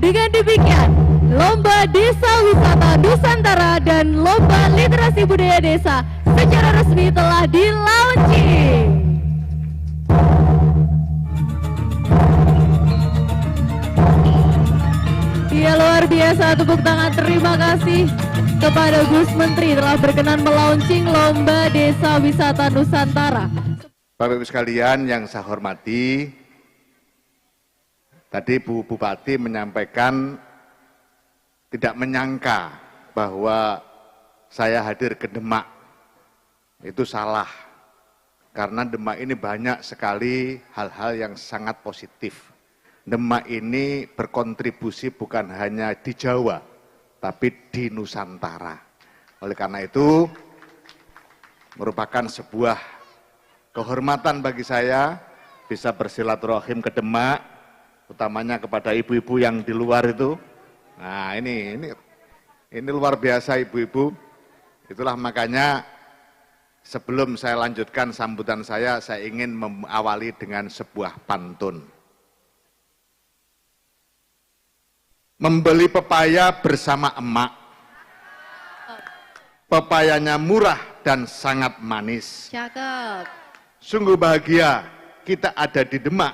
Dengan demikian, Lomba Desa Wisata Nusantara dan Lomba Literasi Budaya Desa secara resmi telah di-launching. Ya, luar biasa, tepuk tangan terima kasih kepada Gus Menteri telah berkenan melaunching Lomba Desa Wisata Nusantara. Bapak Ibu sekalian yang saya hormati, tadi Bu Bupati menyampaikan tidak menyangka bahwa saya hadir ke Demak. Itu salah, karena Demak ini banyak sekali hal-hal yang sangat positif. Demak ini berkontribusi bukan hanya di Jawa, tapi di Nusantara. Oleh karena itu, merupakan sebuah kehormatan bagi saya bisa bersilaturahim ke Demak, utamanya kepada ibu-ibu yang di luar itu. Nah, ini luar biasa ibu-ibu. Itulah makanya sebelum saya lanjutkan sambutan saya ingin mengawali dengan sebuah pantun. Membeli pepaya bersama emak. Pepayanya murah dan sangat manis. Cakep. Sungguh bahagia kita ada di Demak.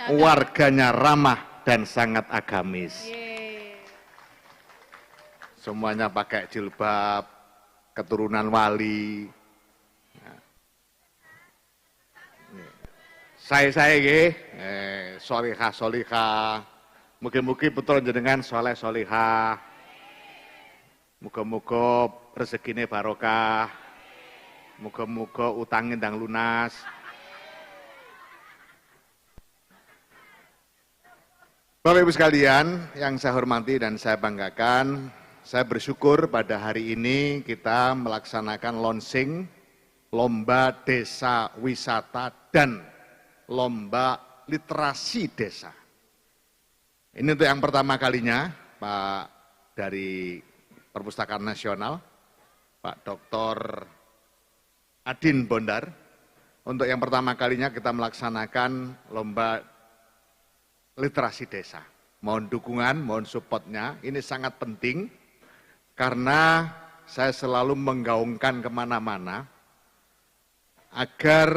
Warganya ramah dan sangat agamis. Semuanya pakai jilbab, keturunan wali. Saya solihah. Mugi-mugi putra jenengan soleh solihah. Muga-muga rezekine barokah. Muga-muga utangin ndang lunas. Bapak Ibu sekalian yang saya hormati dan saya banggakan, saya bersyukur pada hari ini kita melaksanakan launching Lomba Desa Wisata dan Lomba Literasi Desa. Ini untuk yang pertama kalinya, Pak dari Perpustakaan Nasional, Pak Dr. Adin Bondar. Untuk yang pertama kalinya kita melaksanakan Lomba Literasi Desa. Mohon dukungan, mohon supportnya, ini sangat penting karena saya selalu menggaungkan kemana-mana agar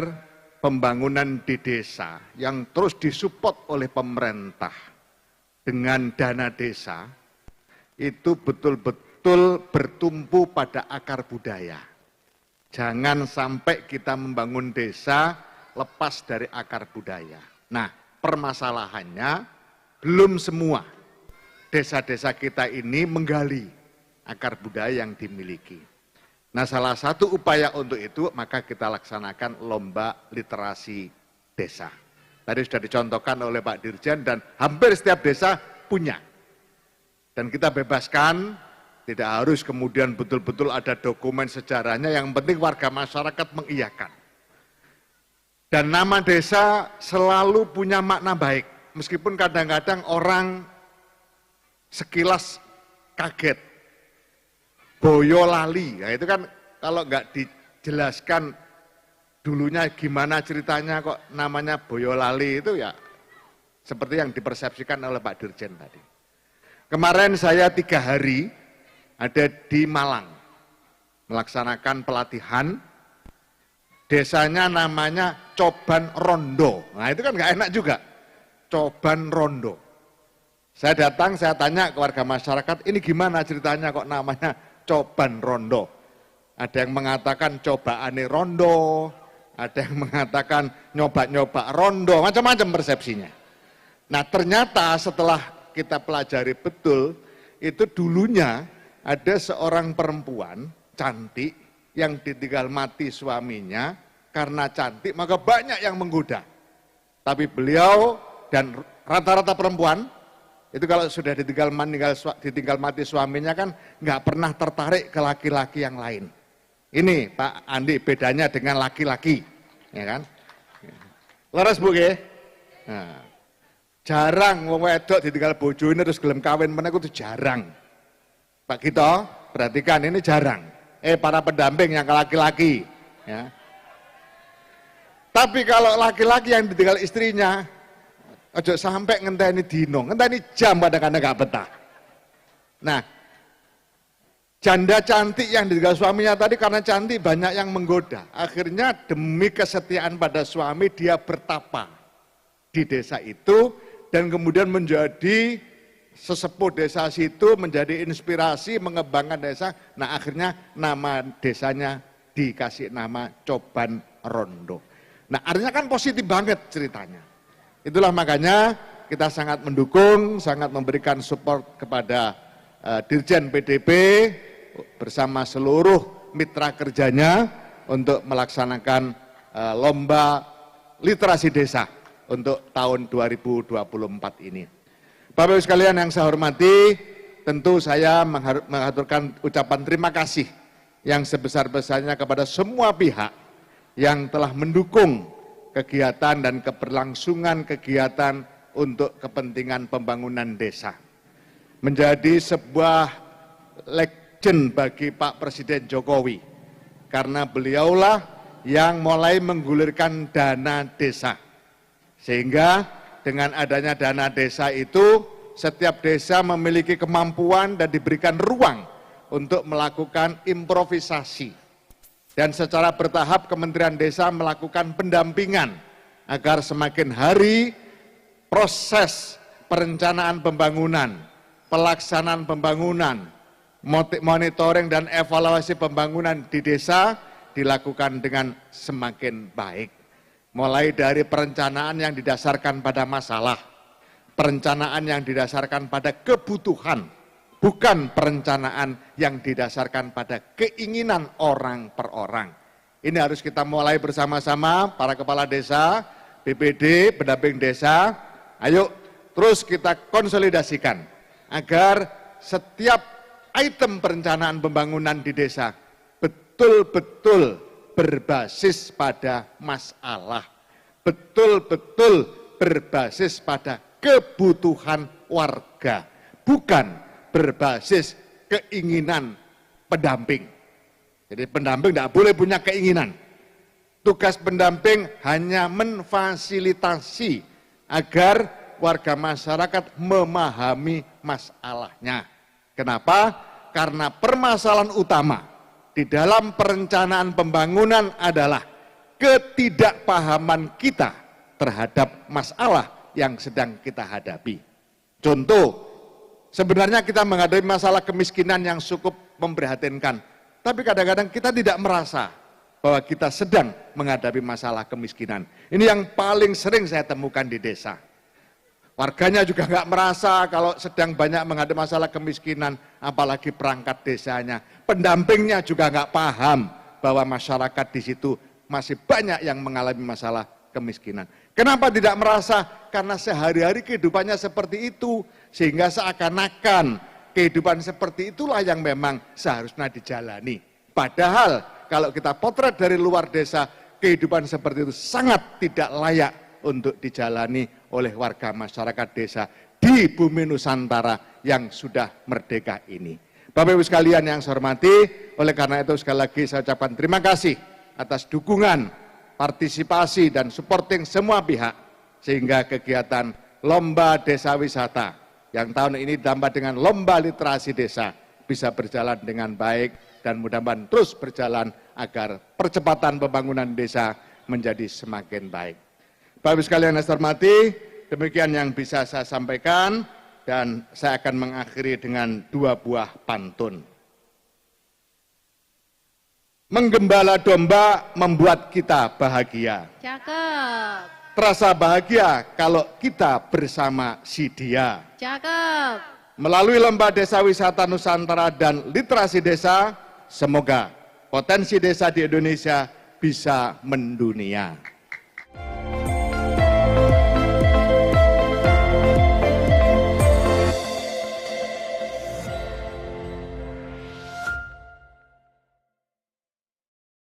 pembangunan di desa yang terus disupport oleh pemerintah dengan dana desa itu betul-betul bertumpu pada akar budaya. Jangan sampai kita membangun desa lepas dari akar budaya. Nah, permasalahannya belum semua desa-desa kita ini menggali akar budaya yang dimiliki. Nah, salah satu upaya untuk itu maka kita laksanakan Lomba Literasi Desa. Tadi sudah dicontohkan oleh Pak Dirjen dan hampir setiap desa punya. Dan kita bebaskan, tidak harus kemudian betul-betul ada dokumen sejarahnya, yang penting warga masyarakat mengiyakan. Dan nama desa selalu punya makna baik, meskipun kadang-kadang orang sekilas kaget. Boyolali, ya itu kan kalau nggak dijelaskan dulunya gimana ceritanya kok namanya Boyolali itu ya seperti yang dipersepsikan oleh Pak Dirjen tadi. Kemarin saya 3 hari ada di Malang melaksanakan pelatihan, desanya namanya Coban Rondo. Nah itu kan nggak enak juga, Coban Rondo. Saya datang, saya tanya ke warga masyarakat, ini gimana ceritanya kok namanya Coban Rondo. Ada yang mengatakan cobaane rondo, ada yang mengatakan nyoba-nyoba rondo, macam-macam persepsinya. Nah ternyata setelah kita pelajari betul, itu dulunya ada seorang perempuan cantik yang ditinggal mati suaminya karena cantik, maka banyak yang menggoda. Tapi beliau dan rata-rata perempuan, itu kalau sudah ditinggal mati suaminya kan nggak pernah tertarik ke laki-laki yang lain. Ini Pak Andi bedanya dengan laki-laki, ya kan? Leres Bu nggih? Nah, jarang wong wedok ditinggal bojone terus gelem kawin meneh itu jarang. Pak Gito, perhatikan ini jarang. Para pendamping yang laki-laki, ya. Tapi kalau laki-laki yang ditinggal istrinya, Ojo sampai ngenteni dino, ngenteni jam kadang-kadang gak betah. Nah, janda cantik yang ditinggal suaminya tadi karena cantik banyak yang menggoda. Akhirnya demi kesetiaan pada suami dia bertapa di desa itu dan kemudian menjadi sesepuh desa situ, menjadi inspirasi mengembangkan desa. Nah, akhirnya nama desanya dikasih nama Coban Rondo. Nah, artinya kan positif banget ceritanya. Itulah makanya kita sangat mendukung, sangat memberikan support kepada Dirjen PDP bersama seluruh mitra kerjanya untuk melaksanakan lomba literasi desa untuk tahun 2024 ini. Bapak Ibu sekalian yang saya hormati, tentu saya mengaturkan ucapan terima kasih yang sebesar-besarnya kepada semua pihak yang telah mendukung kegiatan dan keberlangsungan kegiatan untuk kepentingan pembangunan desa. Menjadi sebuah legend bagi Pak Presiden Jokowi, karena beliaulah yang mulai menggulirkan dana desa. Sehingga dengan adanya dana desa itu, setiap desa memiliki kemampuan dan diberikan ruang untuk melakukan improvisasi. Dan secara bertahap Kementerian Desa melakukan pendampingan agar semakin hari proses perencanaan pembangunan, pelaksanaan pembangunan, monitoring dan evaluasi pembangunan di desa dilakukan dengan semakin baik. Mulai dari perencanaan yang didasarkan pada masalah, perencanaan yang didasarkan pada kebutuhan, bukan perencanaan yang didasarkan pada keinginan orang per orang. Ini harus kita mulai bersama-sama para kepala desa, BPD, pendamping desa. Ayo terus kita konsolidasikan agar setiap item perencanaan pembangunan di desa betul-betul berbasis pada masalah, betul-betul berbasis pada kebutuhan warga, bukan berbasis keinginan pendamping. Jadi pendamping tidak boleh punya keinginan. Tugas pendamping hanya memfasilitasi agar warga masyarakat memahami masalahnya. Kenapa? Karena permasalahan utama di dalam perencanaan pembangunan adalah ketidakpahaman kita terhadap masalah yang sedang kita hadapi. Contoh, sebenarnya kita menghadapi masalah kemiskinan yang cukup memprihatinkan, tapi kadang-kadang kita tidak merasa bahwa kita sedang menghadapi masalah kemiskinan. Ini yang paling sering saya temukan di desa. Warganya juga nggak merasa kalau sedang banyak menghadapi masalah kemiskinan, apalagi perangkat desanya. Pendampingnya juga nggak paham bahwa masyarakat di situ masih banyak yang mengalami masalah kemiskinan. Kenapa tidak merasa? Karena sehari-hari kehidupannya seperti itu, sehingga seakan-akan kehidupan seperti itulah yang memang seharusnya dijalani. Padahal kalau kita potret dari luar desa, kehidupan seperti itu sangat tidak layak untuk dijalani oleh warga masyarakat desa di bumi Nusantara yang sudah merdeka ini. Bapak Ibu sekalian yang saya hormati, oleh karena itu sekali lagi saya ucapkan terima kasih atas dukungan, partisipasi dan supporting semua pihak, sehingga kegiatan Lomba Desa Wisata yang tahun ini ditambah dengan Lomba Literasi Desa bisa berjalan dengan baik dan mudah-mudahan terus berjalan agar percepatan pembangunan desa menjadi semakin baik. Bapak Ibu sekalian yang saya hormati, demikian yang bisa saya sampaikan dan saya akan mengakhiri dengan dua buah pantun. Menggembala domba membuat kita bahagia. Cakep. Terasa bahagia kalau kita bersama si dia. Cakep. Melalui Lomba Desa Wisata Nusantara dan Literasi Desa, semoga potensi desa di Indonesia bisa mendunia.